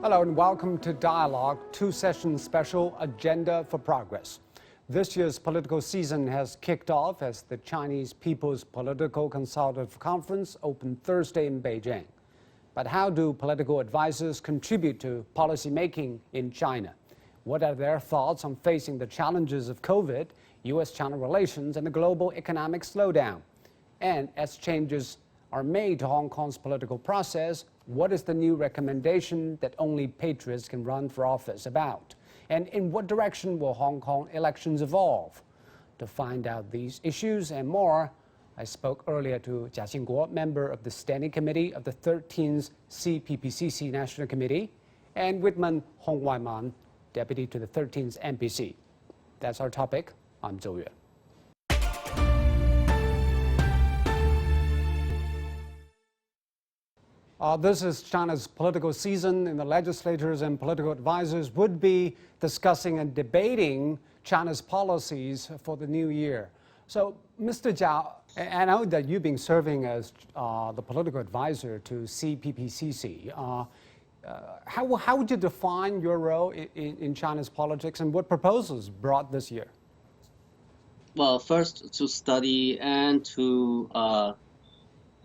Hello and welcome to Dialogue, two-session special Agenda for Progress. This year's political season has kicked off as the Chinese People's Political Consultative Conference opened Thursday in Beijing. But how do political advisors contribute to policy making in China? What are their thoughts on facing the challenges of COVID, U.S.-China relations, and the global economic slowdown? And as changes are made to Hong Kong's political process, what is the new recommendation that only patriots can run for office about? And in what direction will Hong Kong elections evolve? To find out these issues and more, I spoke earlier to Jia Xingguo, member of the Standing Committee of the 13th CPPCC National Committee, and Whitman Hong Waiman, deputy to the 13th NPC. That's our topic. I'm Zhou Yue. This is China's political season, and the legislators and political advisors would be discussing and debating China's policies for the new year. So, Mr. Zhao, I know that you've been serving as the political advisor to CPPCC. How would you define your role in China's politics, and what proposals brought this year? Well, first to study and to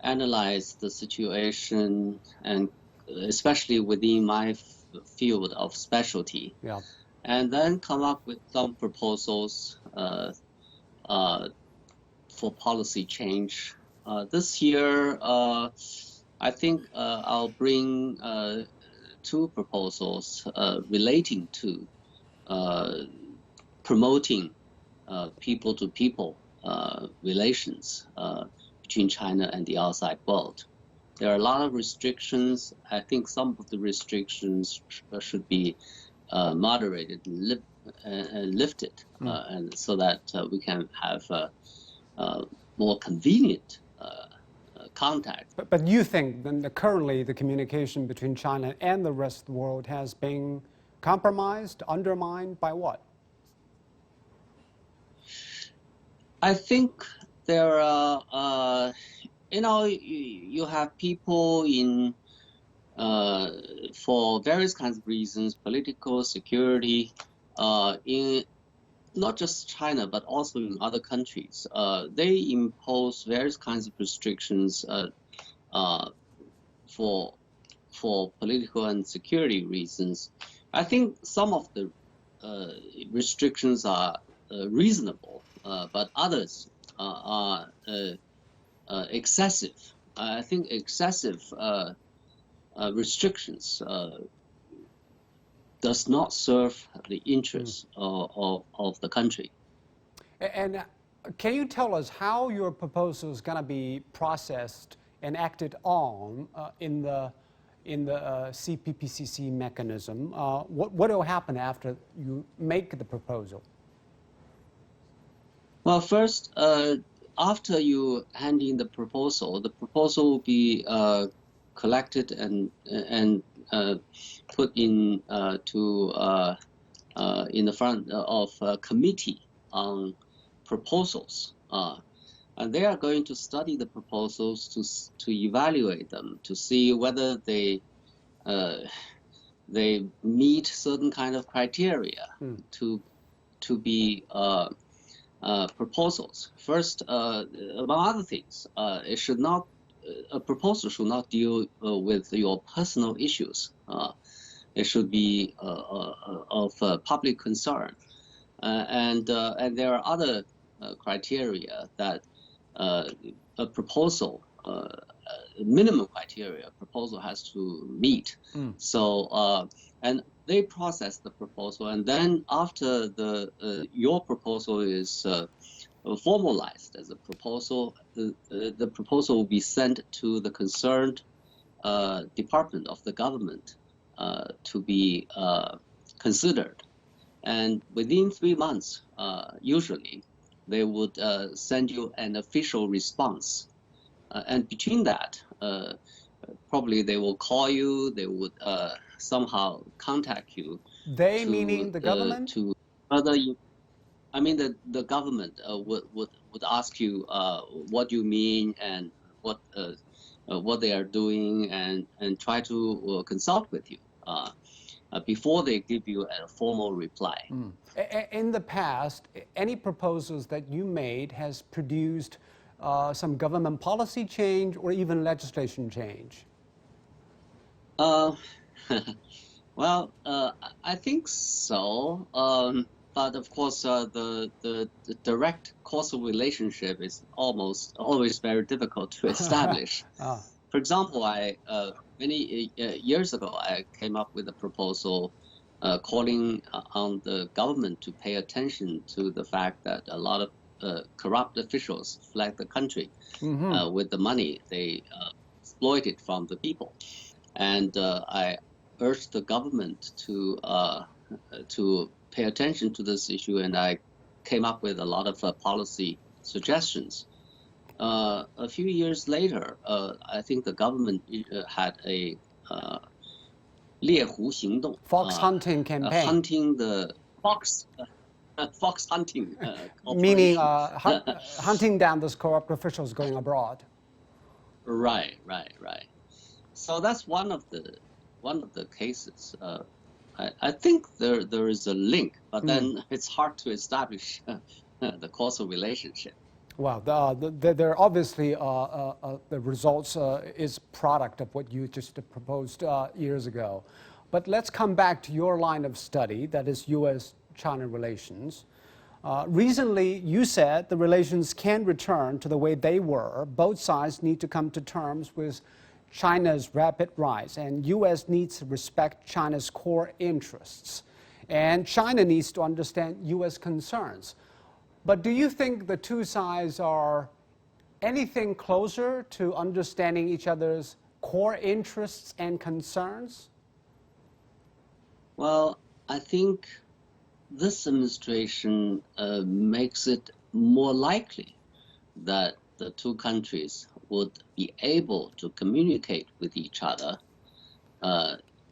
analyze the situation, and especially within my field of specialty, and then come up with some proposals for policy change. This year, I think I'll bring two proposals relating to promoting people-to-people relations between China and the outside world. There are a lot of restrictions. I think some of the restrictions should be moderated and lifted, and so that we can have more convenient contact. But you think that currently the communication between China and the rest of the world has been compromised, undermined by what? I think there are, you have people in, for various kinds of reasons, political, security, in not just China, but also in other countries. They impose various kinds of restrictions for political and security reasons. I think some of the restrictions are reasonable, but others are excessive. I think excessive restrictions does not serve the interests of the country. And can you tell us how your proposal is going to be processed and acted on in the CPPCC mechanism? What will happen after you make the proposal? Well, first, after you hand in the proposal will be collected and put in in the front of a committee on proposals, and they are going to study the proposals to evaluate them, to see whether they meet certain kind of criteria to be proposals. First, among other things, a proposal should not deal with your personal issues. It should be of public concern, and there are other criteria that a proposal, minimum criteria, a proposal has to meet. So, and they process the proposal, and then after your proposal is formalized as a proposal, the proposal will be sent to the concerned department of the government to be considered. And within 3 months, usually, they would send you an official response. And between that, probably they will call you, they would somehow contact you. They, meaning the government? To further you. I mean, the government would ask you what you mean and what they are doing, and try to consult with you. before they give you a formal reply. In the past, any proposals that you made has produced some government policy change or even legislation change? Well, I think so. But of course, the direct causal relationship is almost always very difficult to establish. For example, many years ago, I came up with a proposal calling on the government to pay attention to the fact that a lot of corrupt officials fled the country with the money they exploited from the people. And I urged the government to pay attention to this issue, and I came up with a lot of policy suggestions. A few years later, I think the government had a 猎狐行动 fox hunting campaign. Hunting the fox, fox hunting. Meaning hunting down those corrupt officials going abroad. Right. So that's one of the cases. I think there is a link, but then it's hard to establish the causal relationship. Well, there obviously the results is product of what you just proposed years ago. But let's come back to your line of study, that is U.S.-China relations. Recently, you said the relations can return to the way they were. Both sides need to come to terms with China's rapid rise, and U.S. needs to respect China's core interests. And China needs to understand U.S. concerns. But do you think the two sides are anything closer to understanding each other's core interests and concerns? Well, I think this administration makes it more likely that the two countries would be able to communicate with each other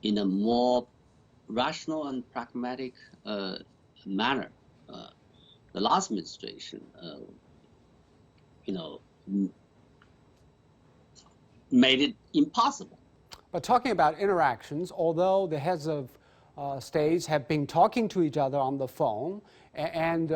in a more rational and pragmatic manner. The last administration, made it impossible. But talking about interactions, although the heads of states have been talking to each other on the phone, and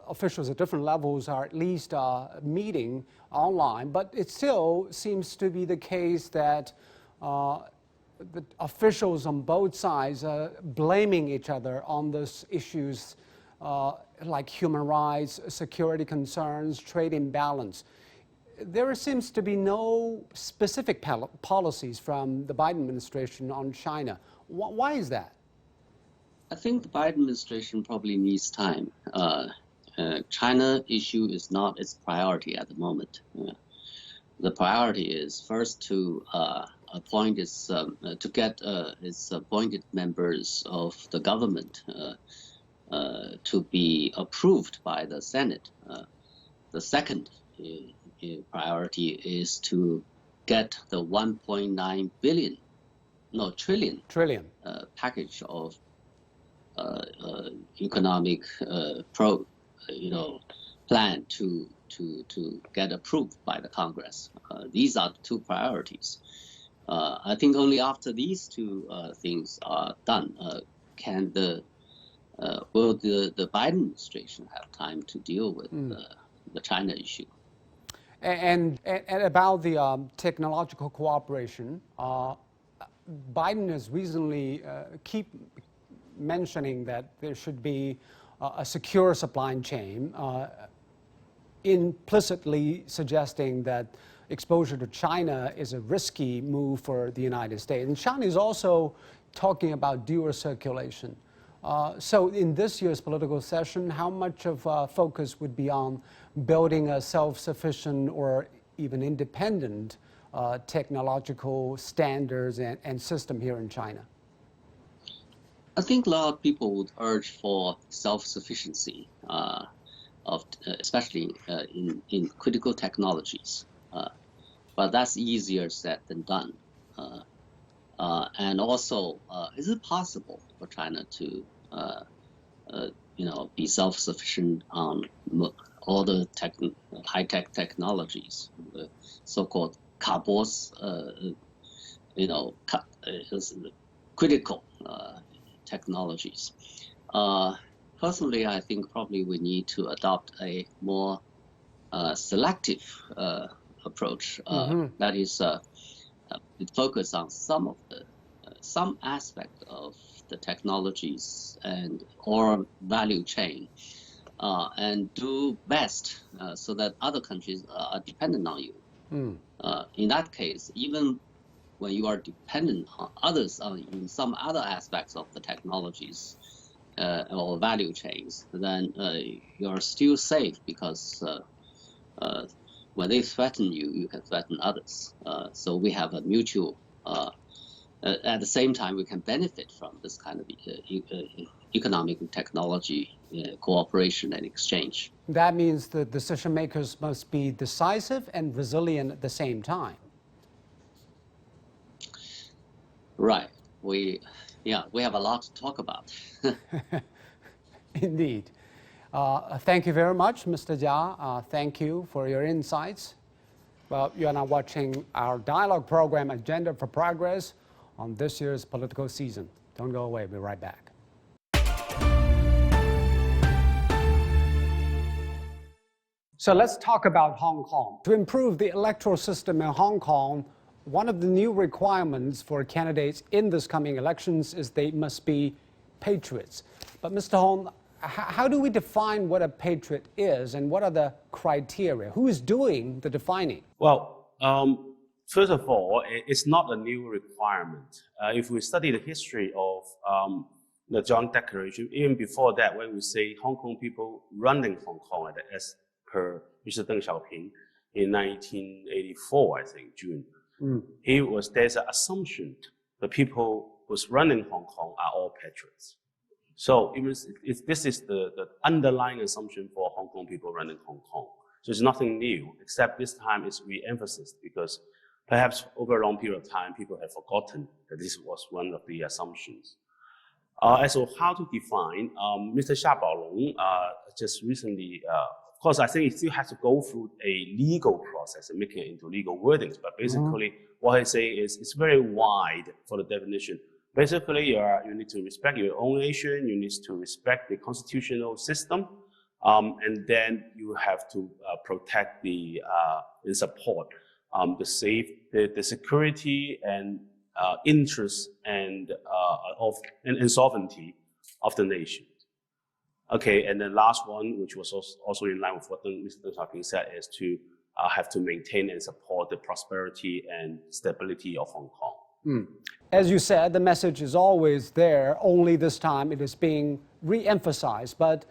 officials at different levels are at least meeting online, but it still seems to be the case that the officials on both sides are blaming each other on these issues like human rights, security concerns, trade imbalance. There seems to be no specific policies from the Biden administration on China. Why is that? I think the Biden administration probably needs time. China issue is not its priority at the moment. The priority is first to appoint to get its appointed members of the government to be approved by the Senate. The second priority is to get the 1.9 billion, no trillion, package of economic plan to get approved by the Congress. These are the two priorities. I think only after these two things are done will the Biden administration have time to deal with the China issue. And about the technological cooperation, Biden has recently keep mentioning that there should be a secure supply chain, implicitly suggesting that exposure to China is a risky move for the United States. And China is also talking about dual circulation. So in this year's political session, how much of focus would be on building a self-sufficient or even independent technological standards and system here in China? I think a lot of people would urge for self-sufficiency, especially in critical technologies. But that's easier said than done. And also, is it possible for China to be self-sufficient on all the high-tech technologies, the so-called critical technologies. Personally, I think probably we need to adopt a more selective approach. That is, focus on some aspect of the technologies and or value chain, and do best so that other countries are dependent on you. In that case, even when you are dependent on others in some other aspects of the technologies or value chains, then you are still safe because when they threaten you, you can threaten others. So we have a mutual, at the same time, we can benefit from this kind of economic and technology cooperation and exchange. That means the decision makers must be decisive and resilient at the same time. Right. We have a lot to talk about. Indeed. Thank you very much, Mr. Jia. Thank you for your insights. Well, you are now watching our dialogue program, Agenda for Progress, on this year's political season. Don't go away. We'll be right back. So let's talk about Hong Kong. To improve the electoral system in Hong Kong, one of the new requirements for candidates in this coming elections is they must be patriots. But Mr. Hong, how do we define what a patriot is and what are the criteria? Who is doing the defining? Well, first of all, it's not a new requirement. If we study the history of the Joint Declaration, even before that, when we say Hong Kong people running Hong Kong as per Mr. Deng Xiaoping in 1984, I think, June, there's an assumption the people who's running Hong Kong are all patriots. So this is the underlying assumption for Hong Kong people running Hong Kong. So it's nothing new, except this time it's re-emphasized because perhaps over a long period of time, people have forgotten that this was one of the assumptions. As to how to define, Mr. Xia Baolong just recently, of course, I think it still has to go through a legal process and making it into legal wordings. But basically, what I say is it's very wide for the definition. Basically, you need to respect your own nation, you need to respect the constitutional system, and then you have to protect and support the security and interests and sovereignty of the nation. Okay, and then last one, which was also in line with what Mr. Deng Xiaoping said, is to have to maintain and support the prosperity and stability of Hong Kong. As you said, the message is always there, only this time it is being re-emphasized. But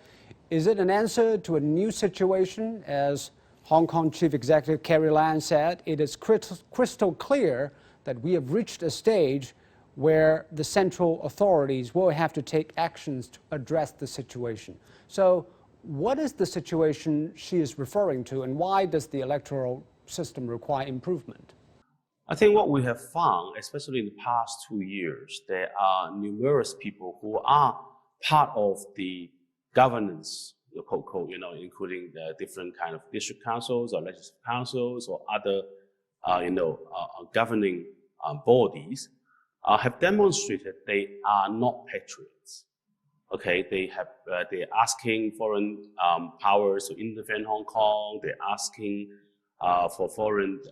is it an answer to a new situation? As Hong Kong Chief Executive Carrie Lam said, it is crystal clear that we have reached a stage where the central authorities will have to take actions to address the situation. So what is the situation she is referring to, and why does the electoral system require improvement? I think what we have found, especially in the past 2 years, there are numerous people who are part of the governance, including the different kind of district councils or legislative councils or other, governing bodies, have demonstrated they are not patriots. Okay, they're asking foreign powers to intervene in Hong Kong. They're asking for foreign,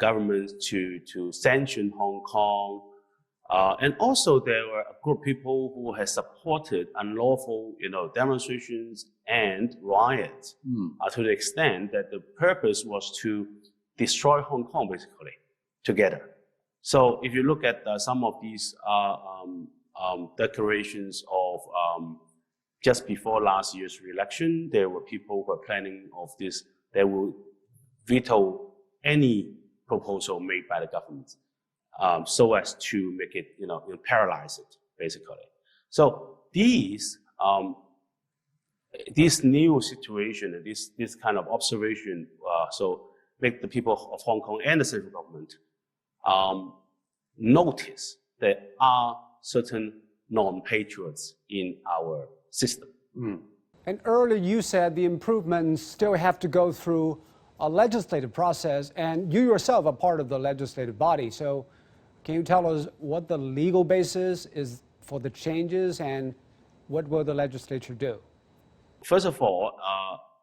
governments to sanction Hong Kong. And also there were a group of people who had supported unlawful, demonstrations and riots to the extent that the purpose was to destroy Hong Kong, basically, together. So if you look at some of these declarations of just before last year's re-election, there were people who were planning of this. They will veto any proposal made by the government, so as to make it, paralyze it, basically. So this new situation, this kind of observation, so make the people of Hong Kong and the central government notice there are certain non-patriots in our system. And earlier you said the improvements still have to go through a legislative process, and you yourself are part of the legislative body. So Can you tell us what the legal basis is for the changes and what will the legislature do? First of all,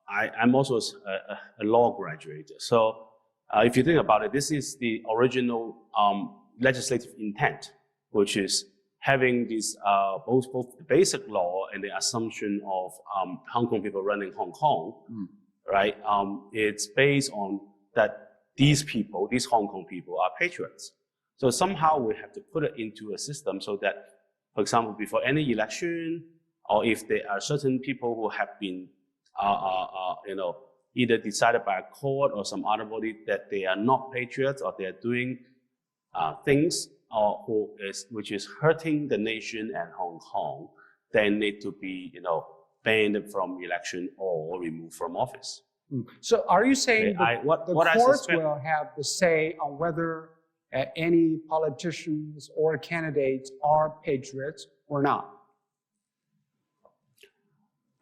I'm also a law graduate. So if you think about it, this is the original legislative intent, which is having this both the basic law and the assumption of Hong Kong people running Hong Kong, right? It's based on that these people, these Hong Kong people, are patriots. So somehow we have to put it into a system so that, for example, before any election, or if there are certain people who have been, either decided by a court or some other body that they are not patriots or they are doing things which is hurting the nation and Hong Kong, they need to be, banned from election or removed from office. So are you saying the courts will have the say on whether any politicians or candidates are patriots or not?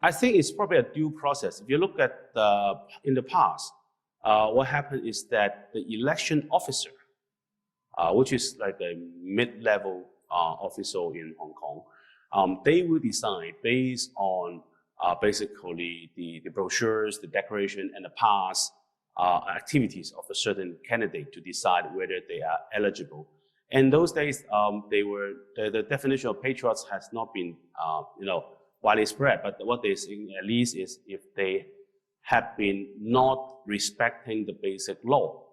I think it's probably a due process. If you look at in the past, what happened is that the election officer, which is like a mid-level official in Hong Kong, they will decide based on basically the brochures, the declaration, and the past activities of a certain candidate to decide whether they are eligible. In those days, the definition of patriots has not been, widely spread, but what they're saying at least is if they have been not respecting the basic law.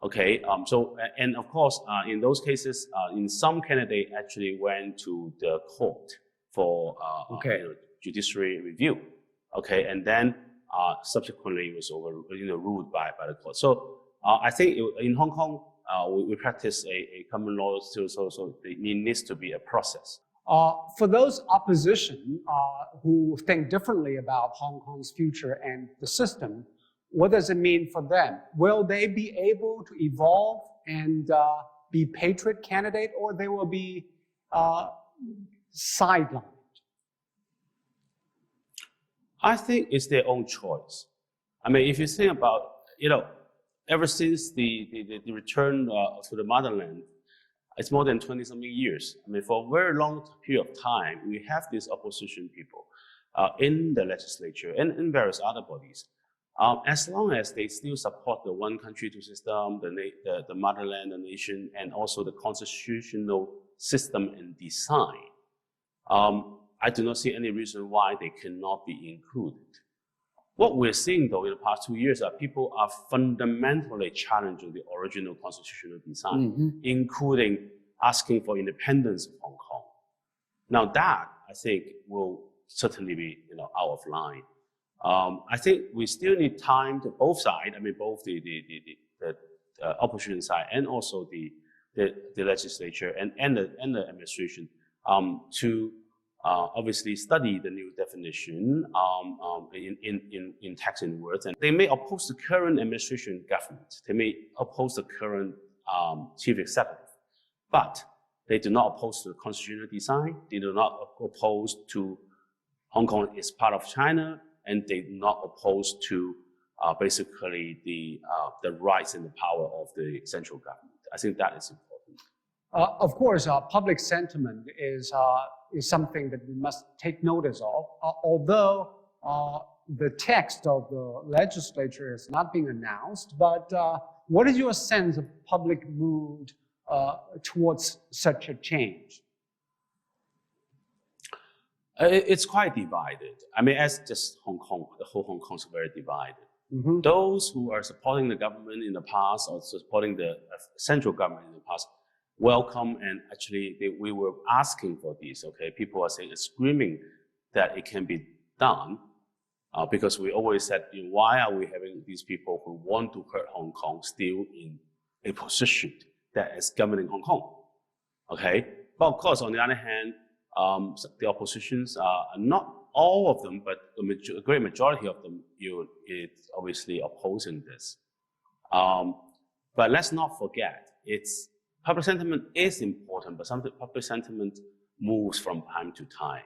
Okay, and of course, in those cases, in some candidate actually went to the court for judiciary review. Okay, and then subsequently was ruled by the court. So I think in Hong Kong, we practice a common law still, so it needs to be a process. For those opposition who think differently about Hong Kong's future and the system, what does it mean for them? Will they be able to evolve and be patriot candidate, or they will be sidelined? I think it's their own choice. I mean, if you think about, ever since the return to the motherland, it's more than 20-something years. I mean, for a very long period of time, we have these opposition people in the legislature and in various other bodies. As long as they still support the one country, two system, the motherland, the nation, and also the constitutional system and design, I do not see any reason why they cannot be included. What we're seeing, though, in the past 2 years, are people are fundamentally challenging the original constitutional design, including asking for independence of Hong Kong. Now, that, I think, will certainly be out of line. I think we still need time to both sides, I mean, both the opposition side and also the legislature and the administration to obviously study the new definition in text and words. And they may oppose the current administration government. They may oppose the current chief executive, but they do not oppose the constitutional design. They do not oppose to Hong Kong is part of China, and they do not oppose to basically the rights and the power of the central government. I think that is important. Of course, public sentiment is something that we must take notice of. Although the text of the legislature is not being announced, but what is your sense of public mood towards such a change? It's quite divided. I mean, as just Hong Kong, the whole Hong Kong is very divided. Those who are supporting the government in the past or supporting the central government in the past welcome, and actually we were asking for this. Okay, people are saying, screaming that it can be done because we always said, why are we having these people who want to hurt Hong Kong still in a position that is governing Hong Kong? Okay, but of course, on the other hand, the oppositions are not all of them, but a great majority of them, it's obviously opposing this. But let's not forget, public sentiment is important, but sometimes public sentiment moves from time to time.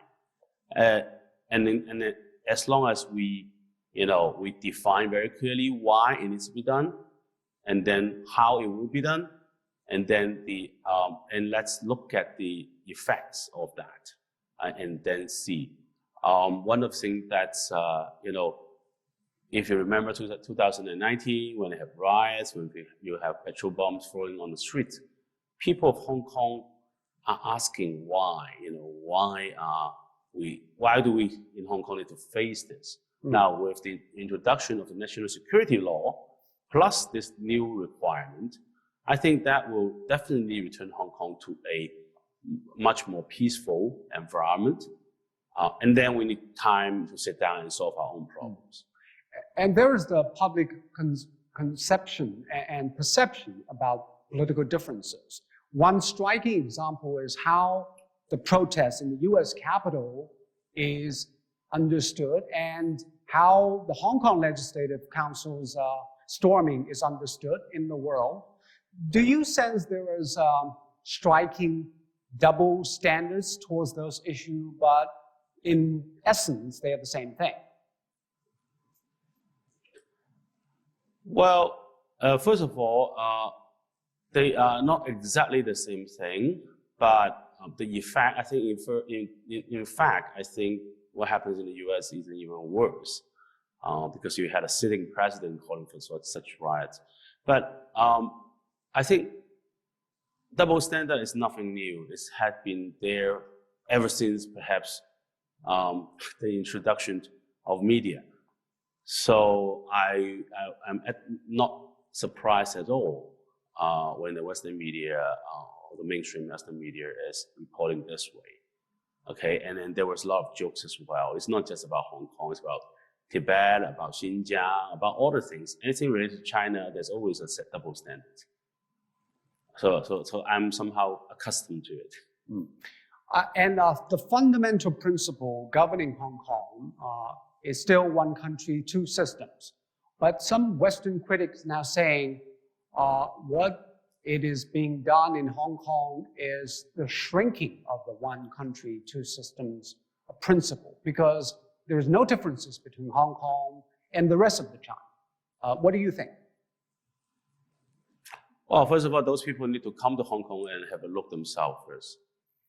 And as long as we define very clearly why it needs to be done, and then how it will be done, and then and let's look at the effects of that, and then see. One of the things that's if you remember 2019, when they have riots, when you have petrol bombs falling on the street, people of Hong Kong are asking why. Why do we in Hong Kong need to face this? Now, with the introduction of the national security law, plus this new requirement, I think that will definitely return Hong Kong to a much more peaceful environment. And then we need time to sit down and solve our own problems. And there is the public conception and perception about political differences. One striking example is how the protests in the U.S. Capitol is understood and how the Hong Kong Legislative Council's storming is understood in the world. Do you sense there is striking double standards towards those issues, but in essence, they are the same thing? Well, first of all, they are not exactly the same thing, but the effect, I think, in fact, I think what happens in the U.S. is even worse, because you had a sitting president calling for such riots. But I think double standard is nothing new. It had been there ever since, perhaps, the introduction of media. So I'm not surprised at all when the Western media, or the mainstream Western media, is reporting this way. Okay, and then there was a lot of jokes as well. It's not just about Hong Kong, it's about Tibet, about Xinjiang, about all the things. Anything related to China, there's always a double standard. So I'm somehow accustomed to it. And the fundamental principle governing Hong Kong is still one country, two systems. But some Western critics now saying what it is being done in Hong Kong is the shrinking of the one country, two systems principle, because there's no differences between Hong Kong and the rest of the China. What do you think? Well, first of all, those people need to come to Hong Kong and have a look themselves first.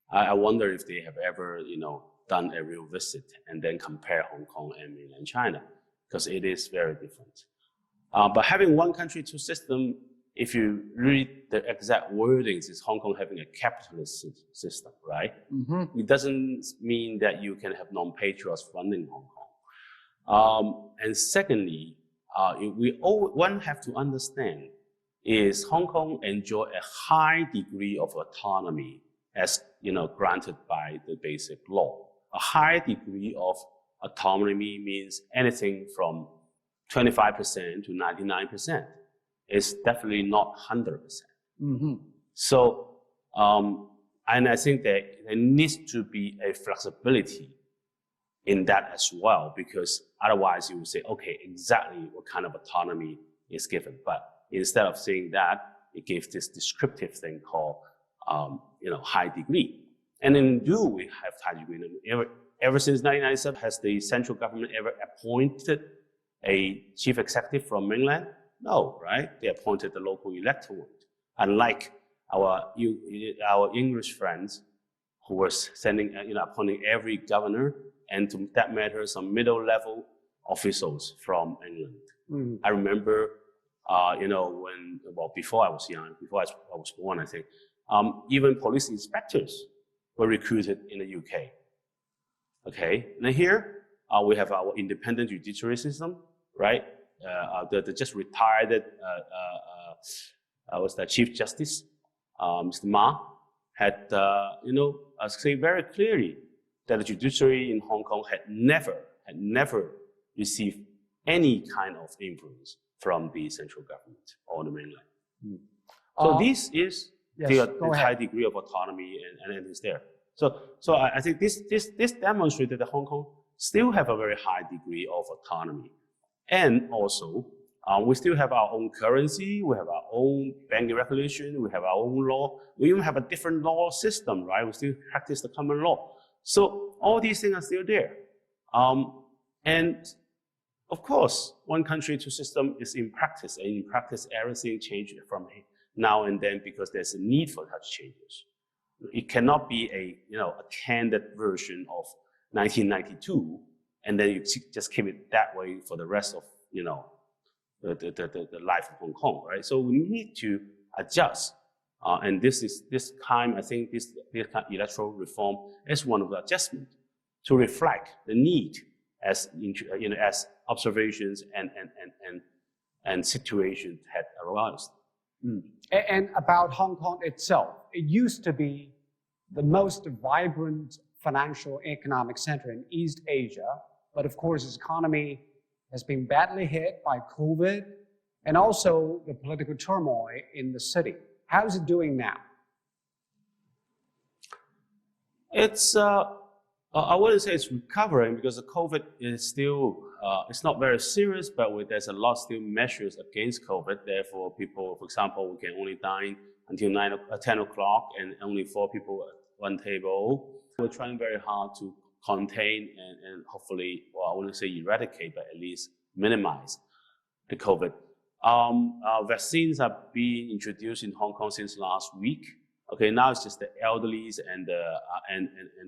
I wonder if they have ever, done a real visit and then compare Hong Kong and mainland China, because it is very different. But having one country, two systems, if you read the exact wordings, is Hong Kong having a capitalist system, right? Mm-hmm. It doesn't mean that you can have non-patriots running Hong Kong. And secondly, one have to understand is Hong Kong enjoy a high degree of autonomy as granted by the basic law. A high degree of autonomy means anything from 25% to 99%. It's definitely not 100%. Mm-hmm. So, and I think that there needs to be a flexibility in that as well, because otherwise you will say, okay, exactly what kind of autonomy is given. But instead of saying that, it gives this descriptive thing called, high degree. And then we have high degree. Ever since 1997, has the central government ever appointed a chief executive from mainland? No, right? They appointed the local electorate. Unlike our English friends who were appointing every governor and, to that matter, some middle-level officials from England. Mm-hmm. I remember, before I was young, before I was born, I think, even police inspectors were recruited in the UK. Okay, and here we have our independent judiciary system, right? The just retired was the Chief Justice, Mr. Ma, had say very clearly that the judiciary in Hong Kong had never received any kind of influence from the central government or the mainland. So this is the high degree of autonomy and it is there. So I think this demonstrated that Hong Kong still have a very high degree of autonomy. And also, we still have our own currency, we have our own banking regulation, we have our own law, we even have a different law system, right? We still practice the common law. So all these things are still there. And of course, one country, two system is in practice, and in practice, everything changed now and then because there's a need for such changes. It cannot be a candid version of 1992, and then you just keep it that way for the rest of the life of Hong Kong, right? So we need to adjust, and this time I think this kind of electoral reform is one of the adjustments to reflect the need as observations and situations had arisen. And about Hong Kong itself, it used to be the most vibrant financial economic center in East Asia, but of course its economy has been badly hit by COVID and also the political turmoil in the city. How is it doing now? It's I wouldn't say it's recovering because the COVID is still it's not very serious, but there's a lot still measures against COVID. Therefore, people, for example, we can only dine until 10 o'clock and only 4 people at one table. We're trying very hard to contain and hopefully, well, I wouldn't say eradicate, but at least minimize the COVID. Vaccines are being introduced in Hong Kong since last week. Okay, now it's just the elderlies and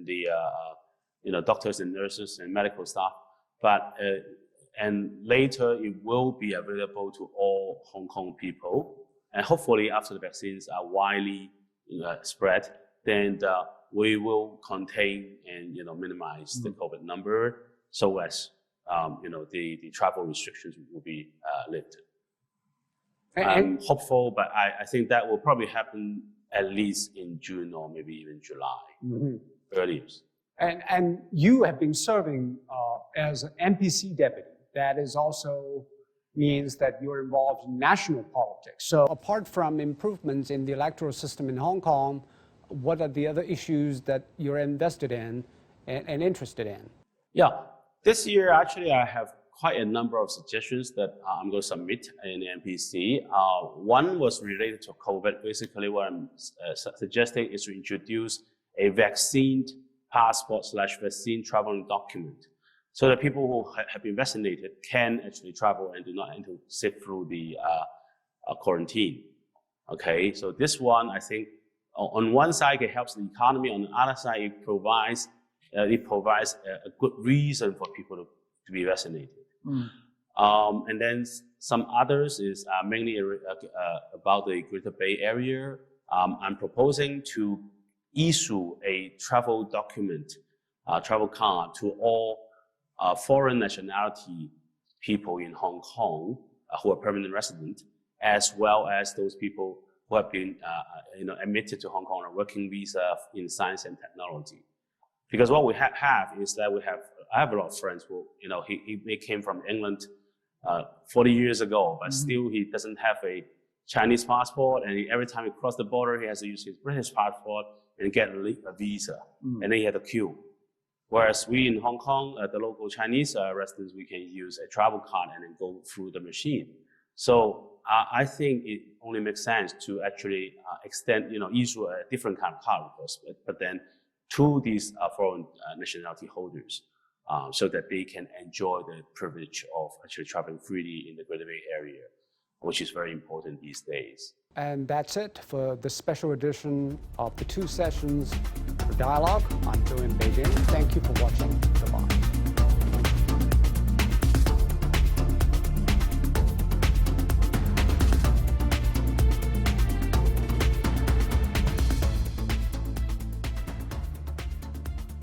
the doctors and nurses and medical staff. But and later it will be available to all Hong Kong people. And hopefully, after the vaccines are widely spread, then we will contain and minimize the COVID number, so as the travel restrictions will be lifted. I'm hopeful, but I think that will probably happen at least in June or maybe even July, earliest. And you have been serving as an NPC deputy. That is also means that you're involved in national politics. So apart from improvements in the electoral system in Hong Kong, what are the other issues that you're invested in and interested in? Yeah, this year actually I have quite a number of suggestions that I'm going to submit in the NPC. One was related to COVID. Basically, what I'm suggesting is to introduce a vaccine passport/vaccine traveling document, so that people who have been vaccinated can actually travel and do not need to sit through the quarantine. Okay, so this one, I think, on one side it helps the economy. On the other side, it provides a good reason for people to be vaccinated. And then some others is mainly about the Greater Bay Area. I'm proposing to issue a travel document, travel card to all foreign nationality people in Hong Kong who are permanent residents, as well as those people who have been admitted to Hong Kong on a working visa in science and technology. Because what we have is that I have a lot of friends who, he came from England 40 years ago, but still he doesn't have a Chinese passport, and every time he crosses the border, he has to use his British passport and get a visa, and then he had to queue. Whereas we in Hong Kong, the local Chinese residents, we can use a travel card and then go through the machine. So I think it only makes sense to actually issue a different kind of card, of course, but then to these foreign nationality holders, so that they can enjoy the privilege of actually traveling freely in the Greater Bay Area, which is very important these days. And that's it for the special edition of the 2 sessions for Dialogue. I'm Joe in Beijing. Thank you for watching. Goodbye.